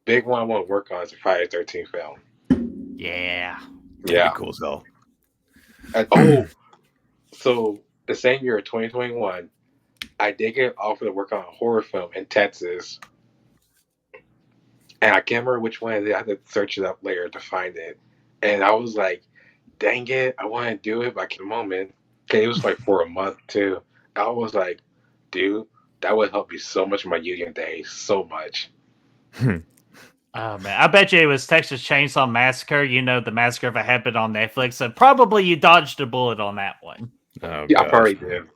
big one I want to work on is a Friday the 13th film. Yeah. That'd Yeah. be cool as hell. And, so the same year, 2021, I did get offered to work on a horror film in Texas. And I can't remember which one it is. I had to search it up later to find it. And I was like, dang it, I want to do it, but I can't moment. Okay, it was like for a month too. I was like, dude, that would help me so much in my union days. So much. Oh man, I bet you it was Texas Chainsaw Massacre. You know, the massacre if it happened on Netflix. So probably you dodged a bullet on that one. Oh, Yeah, I gosh. probably did.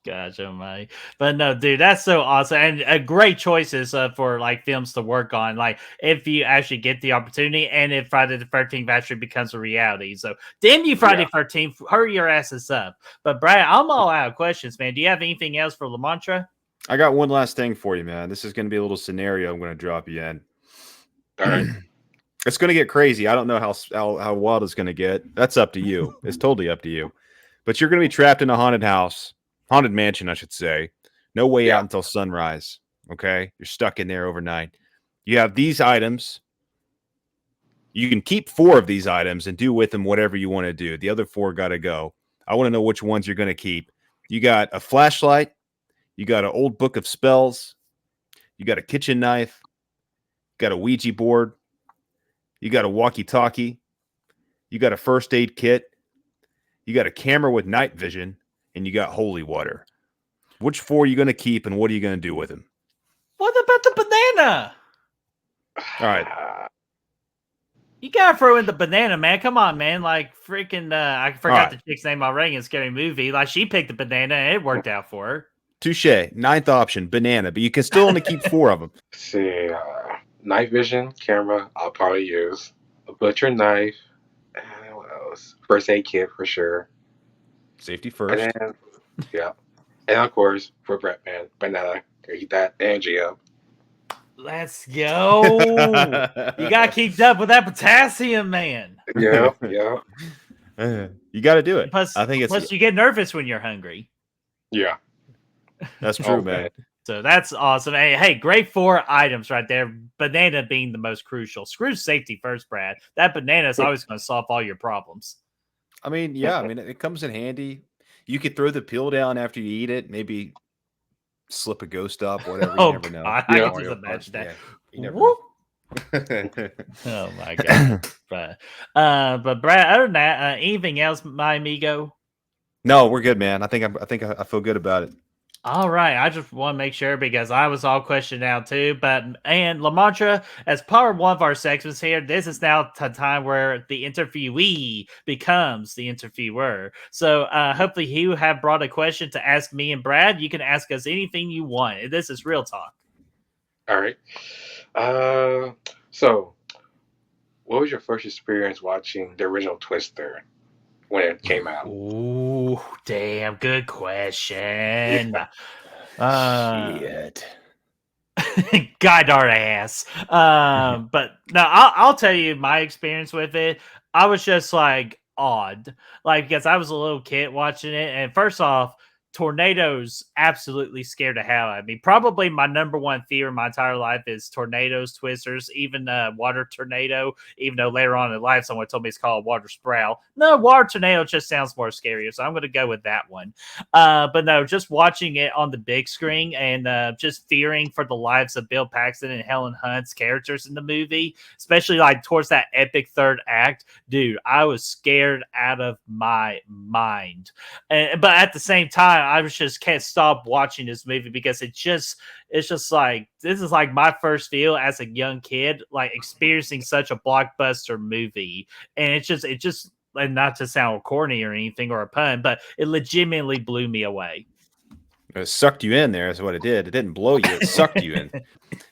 Gosh, oh my! But no, dude, that's so awesome, and great choices for like films to work on. Like if you actually get the opportunity, and if Friday the 13th actually becomes a reality. So damn you, Friday 13th, hurry your asses up. But Brad, I'm all out of questions, man. Do you have anything else for LaMontre? I got one last thing for you, man. This is going to be a little scenario I'm going to drop you in. All right. It's going to get crazy. I don't know how wild it's going to get. That's up to you. It's totally up to you. But you're going to be trapped in a haunted house, haunted mansion, I should say. No way out until sunrise. Okay? You're stuck in there overnight. You have these items. You can keep 4 of these items and do with them whatever you want to do. The other 4 got to go. I want to know which ones you're going to keep. You got a flashlight. You got an old book of spells. You got a kitchen knife. You got a Ouija board. You got a walkie-talkie. You got a first aid kit. You got a camera with night vision. And you got holy water. Which 4 are you going to keep and what are you going to do with them? What about the banana? All right. You gotta throw in the banana, man. Come on, man. Like freaking I forgot right. the chick's name already in Scary Movie. Like she picked the banana and it worked out for her. Touche. 9th option, banana. But you can still only keep 4 of them. Let's see, night vision camera, I'll probably use a butcher knife. What else? First aid kit for sure. Safety first. And then, yeah, and of course for Brett, man, banana. Eat that and Gio. Let's go. You gotta keep up with that potassium, man. Yeah. You got to do it. Plus, I think it's plus you get nervous when you're hungry. Yeah. That's true, man. So that's awesome. Hey, great 4 items right there. Banana being the most crucial. Screw safety first, Brad. That banana is always going to solve all your problems. I mean, yeah. I mean, it comes in handy. You could throw the peel down after you eat it. Maybe slip a ghost up, whatever. You never know. I can just imagine that. Yeah, you never know. Oh my god! But Brad, other than that, anything else, my amigo? No, we're good, man. I think I feel good about it. All right, I just want to make sure because I was all questioned out too. And LaMontre, as part of one of our segments here, this is now the time where the interviewee becomes the interviewer. So hopefully you have brought a question to ask me and Brad. You can ask us anything you want. This is real talk. All right. So, what was your first experience watching the original Twister when it came out? Ooh, damn, good question. Shit. God darn ass. But no, I'll tell you my experience with it. I was just like awed, like because I was a little kid watching it, and first off, tornadoes absolutely scared the hell out of me. Probably my number one fear in my entire life is tornadoes, twisters, even water tornado. Even though later on in life someone told me it's called water sprout. No, water tornado just sounds more scarier, so I'm going to go with that one. But no, just watching it on the big screen and just fearing for the lives of Bill Paxton and Helen Hunt's characters in the movie, especially like towards that epic 3rd act, dude, I was scared out of my mind. But at the same time, I just can't stop watching this movie because it's just like this is like my first feel as a young kid, like experiencing such a blockbuster movie, and it just and not to sound corny or anything or a pun, but it legitimately blew me away. It sucked you in there is what it did. It didn't blow you, it sucked you in.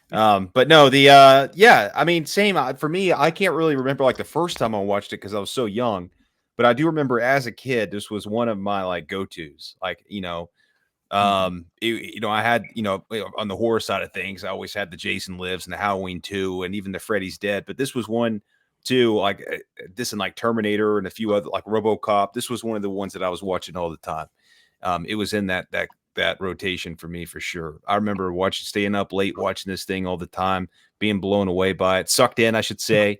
But no, yeah, I mean, same for me. I can't really remember like the first time I watched it because I was so young. But I do remember as a kid, this was one of my like go-tos. Like, you know, I had, on the horror side of things, I always had the Jason Lives and the Halloween 2 and even the Freddy's Dead, but this was one too, like this and like Terminator and a few other, like RoboCop. This was one of the ones that I was watching all the time. It was in that rotation for me for sure. I remember staying up late watching this thing all the time, being blown away by it, sucked in, I should say,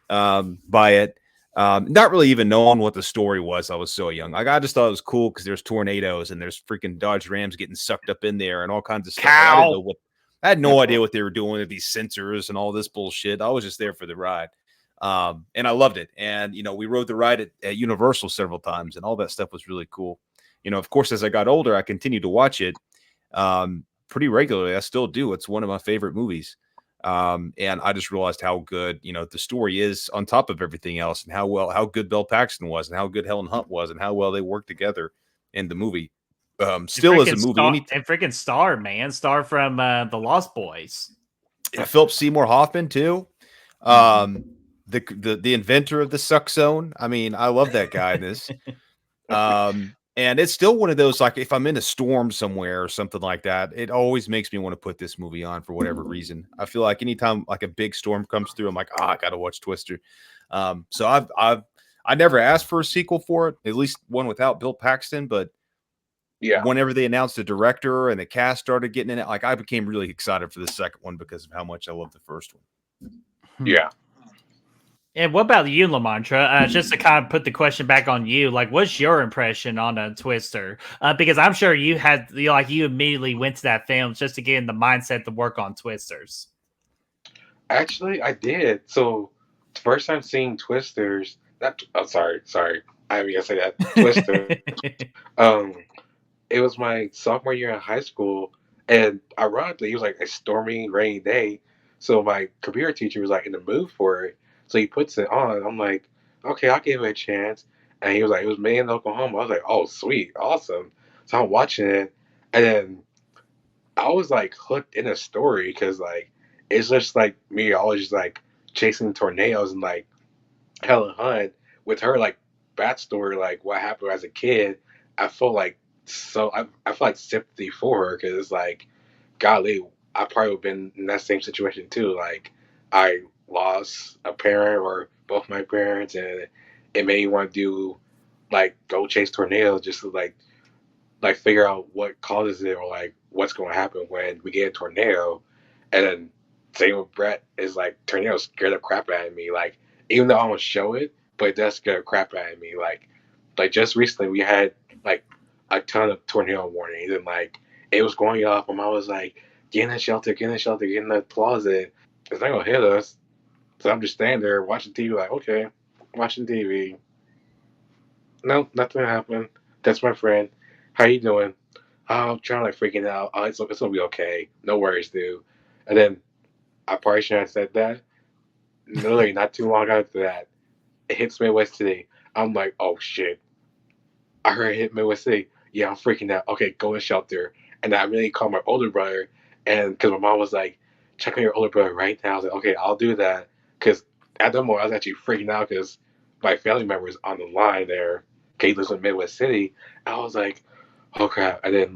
by it. Not really even knowing what the story was. I was so young. Like, I just thought it was cool because there's tornadoes and there's freaking Dodge Rams getting sucked up in there and all kinds of stuff. I had no idea what they were doing with these sensors and all this bullshit. I was just there for the ride. And I loved it. And, we rode the ride at Universal several times and all that stuff was really cool. Of course, as I got older, I continued to watch it pretty regularly. I still do. It's one of my favorite movies. And I just realized how good, the story is on top of everything else and how good Bill Paxton was and how good Helen Hunt was and how well they worked together in the movie. Still as a movie. And freaking Star, man. Star from The Lost Boys. Yeah, Philip Seymour Hoffman, too. The inventor of the suck zone. I mean, I love that guy in this. And it's still one of those, like, if I'm in a storm somewhere or something like that, it always makes me want to put this movie on for whatever reason. I feel like anytime like a big storm comes through, I'm like, I got to watch Twister. So I never asked for a sequel for it, at least one without Bill Paxton. But yeah, whenever they announced the director and the cast started getting in it, like, I became really excited for the second one because of how much I loved the first one. Yeah. And what about you, LaMontre? Just to kind of put the question back on you, like, what's your impression on a Twister? Because I'm sure you immediately went to that film just to get in the mindset to work on Twisters. Actually, I did. So, the first time seeing Twisters, sorry. I mean, I say that Twister. It was my sophomore year in high school, and ironically, it was like a stormy, rainy day. So my computer teacher was like in the mood for it. So he puts it on. I'm like, okay, I'll give it a chance. And he was like, it was made in Oklahoma. I was like, oh, sweet, awesome. So I'm watching it, and then I was like hooked in a story because like it's just like me always just like chasing tornadoes and like Helen Hunt with her like backstory, like what happened as a kid. I feel like I feel like sympathy for her because it's like, golly, I probably would have been in that same situation too. Like I lost a parent or both my parents, and it made me want to do like go chase tornadoes just to like figure out what causes it or like what's going to happen when we get a tornado. And then same with Brett is like tornadoes scare the crap out of me. Like even though I don't show it, but it does scare the crap out of me. Like just recently we had like a ton of tornado warnings and like it was going off. And I was like, get in the shelter, get in the closet. It's not gonna hit us. So I'm just standing there watching TV, like, okay, watching TV. No, nothing happened. That's my friend. How you doing? Oh, I'm trying to like freaking out. Oh, it's gonna be okay. No worries, dude. And then I probably shouldn't have said that. Literally, not too long after that, it hits Midwest City. I'm like, oh shit. I heard it hit Midwest City. Yeah, I'm freaking out. Okay, go in shelter. And I immediately called my older brother, and because my mom was like, check on your older brother right now. I was like, okay, I'll do that. Because at the moment, I was actually freaking out because my family member is on the line there. Okay, he lives in Midwest City. And I was like, oh crap. And then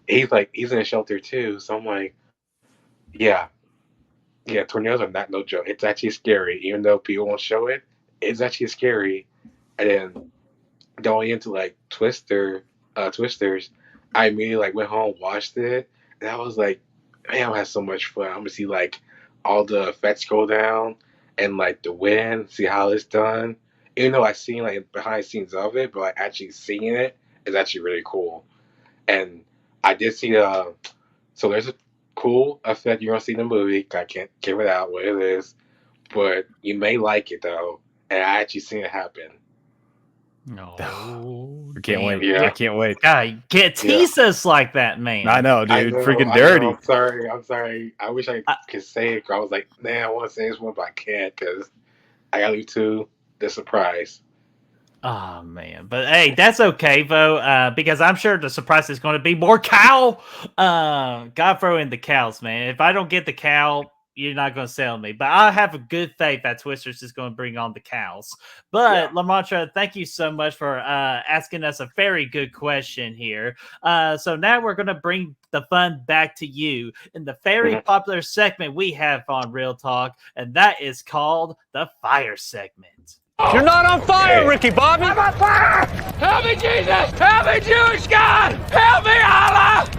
he's in a shelter too. So I'm like, yeah, tornadoes are not no joke. It's actually scary. Even though people won't show it, it's actually scary. And then going into like Twisters, I immediately like went home, watched it, and I was like, man, I had so much fun. I'm gonna see like all the effects go down and like the wind, see how it's done. Even though I seen like behind the scenes of it, but like actually seeing it is actually really cool. And I did see so there's a cool effect you're gonna see in the movie. I can't give it out what it is, but you may like it though. And I actually seen it happen. No, I can't wait. Yeah. I can't wait. God, can't tease us like that, man. I know, dude. I know, Freaking dirty. I'm sorry. I wish I could say it. I was like, man, I want to say this one, but I can't because I got to leave to the surprise. Oh man, but hey, that's okay, Vo. Because I'm sure the surprise is going to be more cow. God, throw in the cows, man. If I don't get the cow, you're not going to sell me, but I have a good faith that Twisters is going to bring on the cows. But LaMontre, thank you so much for asking us a very good question here. So now we're going to bring the fun back to you in the very popular segment we have on Real Talk, and that is called the Fire segment. You're not on fire, Ricky Bobby! I'm on fire! Help me, Jesus! Help me, Jewish God! Help me, Allah!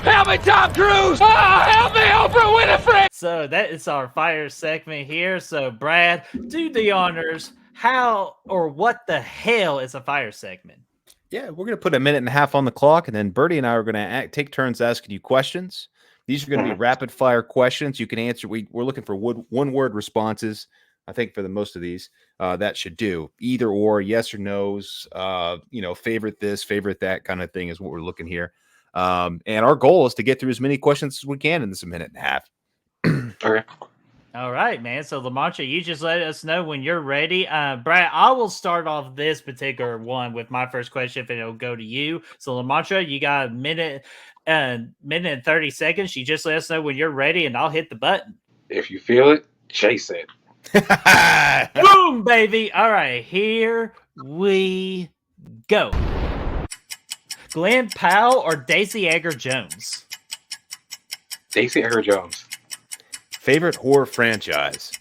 Help me, Tom Cruise! Oh, help me, Oprah Winfrey! So that is our fire segment here. So Brad, do the honors. How or what the hell is a fire segment? Yeah, we're going to put a minute and a half on the clock, and then Bertie and I are going to take turns asking you questions. These are going to be rapid fire questions. You can answer. We're looking for one-word responses. I think for the most of these, that should do. Either or, yes or no's, favorite this, favorite that kind of thing is what we're looking here. And our goal is to get through as many questions as we can in this minute and a half. Okay. All right, man. So LaMontre, you just let us know when you're ready. Brad, I will start off this particular one with my first question, and it'll go to you. So LaMontre, you got a minute and 30 seconds. You just let us know when you're ready, and I'll hit the button. If you feel it, chase it. Boom, baby. All right, here we go. Glenn Powell or Daisy Edgar Jones? Daisy Edgar Jones. Favorite horror franchise?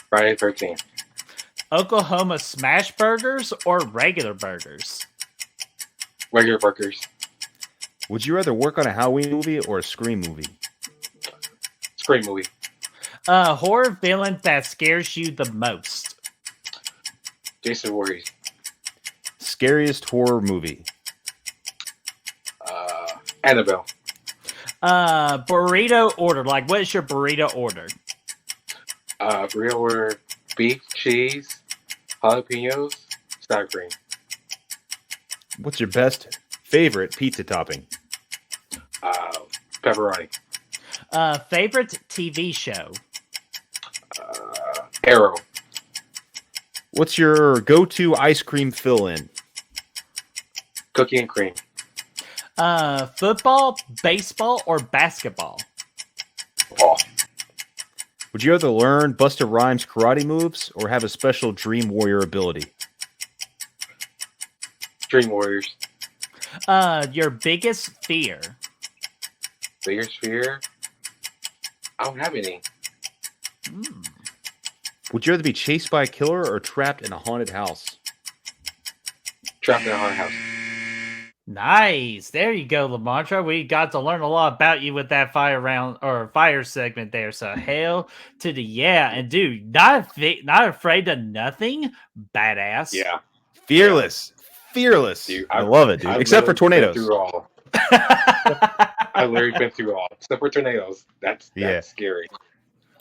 Friday the 13th. Oklahoma smash burgers or regular burgers? Regular burgers. Would you rather work on a Halloween movie or a Scream movie? Scream movie. Horror villain that scares you the most? Jason Voorhees. Scariest horror movie? Annabelle. Burrito order. Like, what is your burrito order? Burrito order: beef, cheese, jalapenos, sour cream. What's your best favorite pizza topping? Pepperoni. Favorite TV show? Arrow. What's your go-to ice cream fill-in? Cookie and cream. Football, baseball, or basketball? Ball. Would you rather learn Busta Rhymes karate moves or have a special Dream Warrior ability? Dream Warriors. Your biggest fear? Biggest fear? I don't have any. Would you rather be chased by a killer or trapped in a haunted house? Trapped in a haunted house. Nice. There you go, LaMontre. We got to learn a lot about you with that fire segment there. So hell to the yeah. And dude, not afraid of nothing. Badass. Yeah. Fearless. Dude, I love it, dude. Except for tornadoes. Through all. I've literally been through all. Except for tornadoes. That's scary.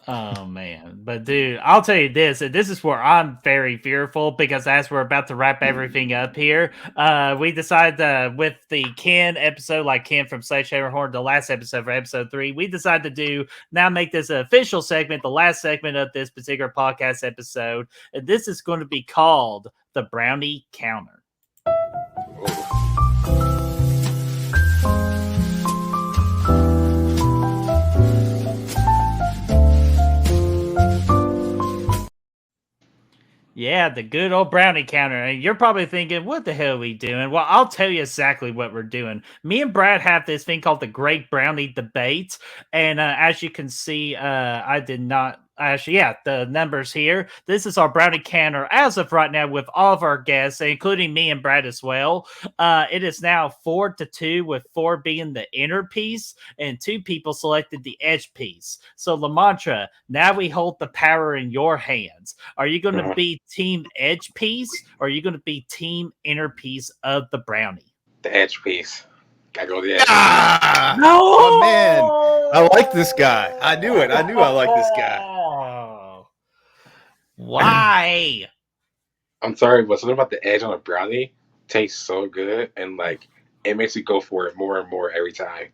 Oh man, but dude, I'll tell you this, and this is where I'm very fearful because as we're about to wrap everything up here, we decided with the Ken episode, like Ken from Sledgehammer Horn, the last episode for episode 3, we decided to make this an official segment, the last segment of this particular podcast episode, and this is going to be called the Brownie Counter. Yeah, the good old brownie counter. And you're probably thinking, what the hell are we doing? Well, I'll tell you exactly what we're doing. Me and Brad have this thing called the Great Brownie Debate. And as you can see, I did not... Actually, yeah, the numbers here. This is our brownie counter as of right now with all of our guests, including me and Brad as well. It is now 4-2, with 4 being the inner piece and 2 people selected the edge piece. So, LaMontre, now we hold the power in your hands. Are you going to be team edge piece, or are you going to be team inner piece of the brownie? The edge piece. Gotta go to the edge. No! Oh, man. I like this guy. I knew it. I knew I liked this guy. Why? I'm sorry, but something about the edge on a brownie tastes so good, and like it makes you go for it more and more every time.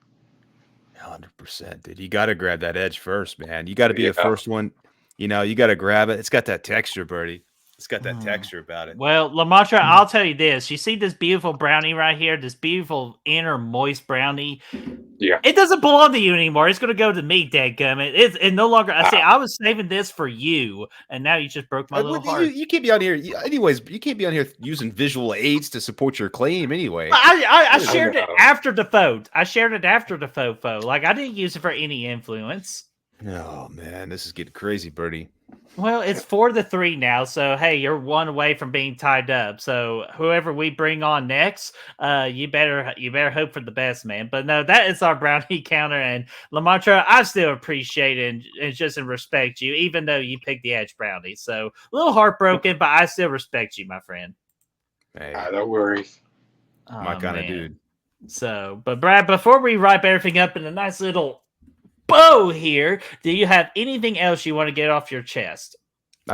100%, dude. You got to grab that edge first, man. You got to be the first one. You know, you got to grab it. It's got that texture, Birdie. It's got that texture about it. Well, LaMontre, I'll tell you this. You see this beautiful brownie right here, this beautiful inner moist brownie? Yeah. It doesn't belong to you anymore. It's going to go to me, dadgummit. It no longer. I say I was saving this for you, and now you just broke my little heart. You can't be on here. Anyways, you can't be on here using visual aids to support your claim anyway. I shared it after the vote. I shared it after the fofo. Like, I didn't use it for any influence. Oh, man. This is getting crazy, Bertie. Well, it's 4-3 now, so hey, you're one away from being tied up. So whoever we bring on next, you better hope for the best, man. But no, that is our brownie counter, and LaMontre, I still appreciate it and just respect you, even though you picked the Edge brownie. So a little heartbroken, but I still respect you, my friend. Hey, No worries. my kind of dude. So, but Brad, before we wrap everything up in a nice little bow here, do you have anything else you want to get off your chest?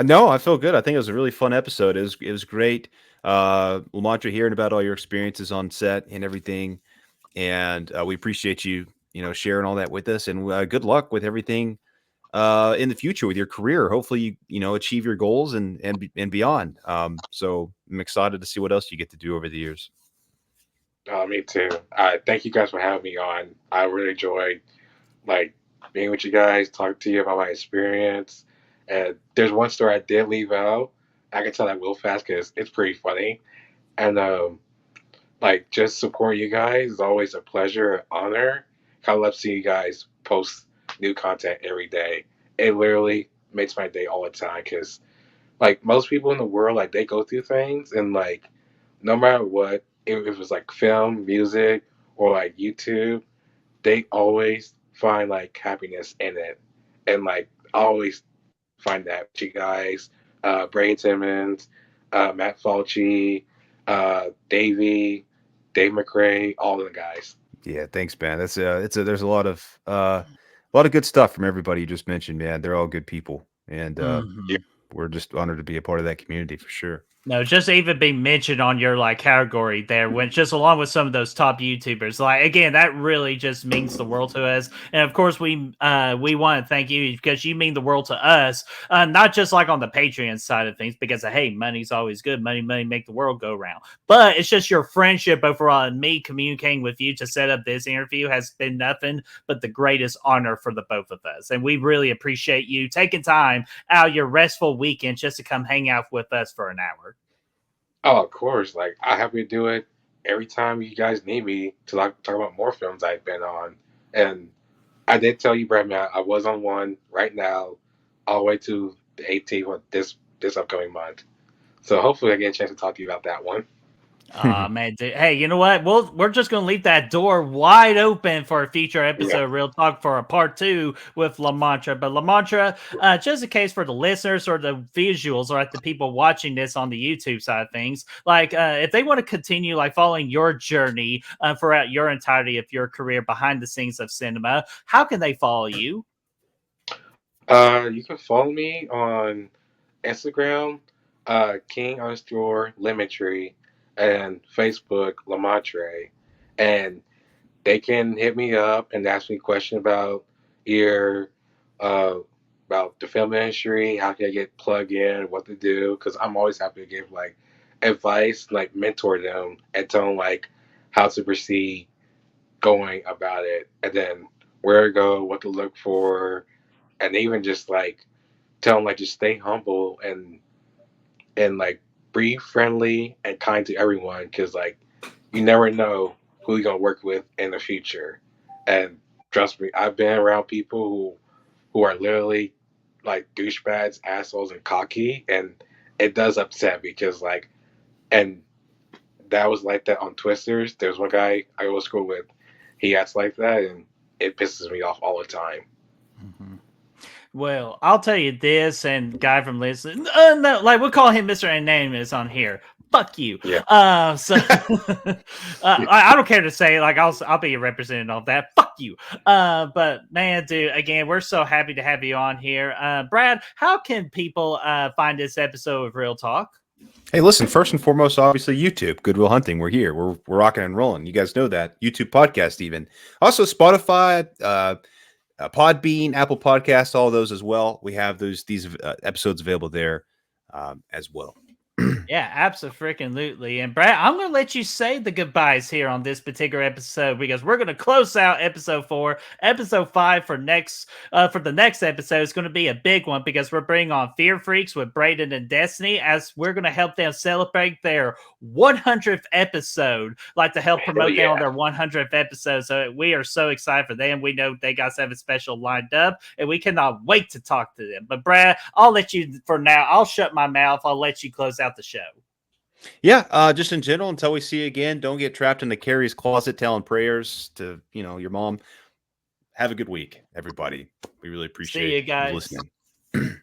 No, I feel good. I think it was a really fun episode. It was great. LaMontre, hearing about all your experiences on set and everything, and we appreciate you sharing all that with us. And good luck with everything in the future with your career. Hopefully, you achieve your goals and beyond. So I'm excited to see what else you get to do over the years. Me too. Thank you guys for having me on. I really enjoyed being with you guys, talking to you about my experience. And there's one story I did leave out. I can tell that real fast because it's pretty funny. And just supporting you guys is always a pleasure, an honor. I love seeing you guys post new content every day. It literally makes my day all the time because most people in the world, they go through things and no matter what, if it was film, music, or YouTube, they always find happiness in it. And I always find that with you guys, Braden Timmons, Matt Falchi, Dave McRae, all of the guys. Yeah, thanks, man. That's there's a lot of good stuff from everybody you just mentioned, man. They're all good people, and we're just honored to be a part of that community for sure. No, just even being mentioned on your category there, when just along with some of those top YouTubers, again, that really just means the world to us. And of course, we want to thank you because you mean the world to us, not just on the Patreon side of things, because hey, money's always good, money make the world go round. But it's just your friendship overall, and me communicating with you to set up this interview has been nothing but the greatest honor for the both of us. And we really appreciate you taking time out of your restful weekend just to come hang out with us for an hour. Oh, of course. I'm happy to do it every time you guys need me to talk about more films I've been on. And I did tell you, Brad, man, I was on one right now, all the way to the 18th of this upcoming month. So hopefully I get a chance to talk to you about that one. Man, dude. Hey, you know what? We're just gonna leave that door wide open for a future episode of Real Talk for a part 2 with LaMontre. But LaMontre, just in case for the listeners or the visuals or the people watching this on the YouTube side of things, if they want to continue following your journey throughout your entirety of your career behind the scenes of cinema, how can they follow you? You can follow me on Instagram, King_LaMontre, and Facebook, LaMontre. And they can hit me up and ask me a question about about the film industry, how can I get plugged in, what to do, because I'm always happy to give advice, mentor them and tell them how to proceed going about it, and then where to go, what to look for, and even just tell them just stay humble and be friendly and kind to everyone, because you never know who you're gonna work with in the future. And trust me, I've been around people who are literally douchebags, assholes, and cocky, and it does upset me because and that was like that on Twisters. There's one guy I go to school with, he acts like that, and it pisses me off all the time. Mm-hmm. Well, I'll tell you this, and guy from Listen, no, we'll call him Mr. Anonymous on here. Fuck you. Yeah. I don't care to say, I'll be a representative of that. Fuck you. But man, dude, again, we're so happy to have you on here. Brad, how can people find this episode of Real Talk? Hey, listen, first and foremost, obviously YouTube, Good Will Hunting. We're here. We're rocking and rolling. You guys know that. YouTube podcast even. Also Spotify, Podbean, Apple Podcasts, all those as well. We have these episodes available there. as well. Yeah, absolutely. And Brad, I'm going to let you say the goodbyes here on this particular episode because we're going to close out episode 4. Episode 5 for the next episode is going to be a big one because we're bringing on Fear Freaks with Braden and Destiny as we're going to help them celebrate their 100th episode, like to help promote them on their 100th episode. So we are so excited for them. We know they got something special lined up, and we cannot wait to talk to them. But Brad, I'll let you for now. I'll shut my mouth. I'll let you close out the show. Yeah, just in general, until we see you again, don't get trapped in the Carrie's closet telling prayers to, your mom. Have a good week, everybody. We really appreciate you guys. listening.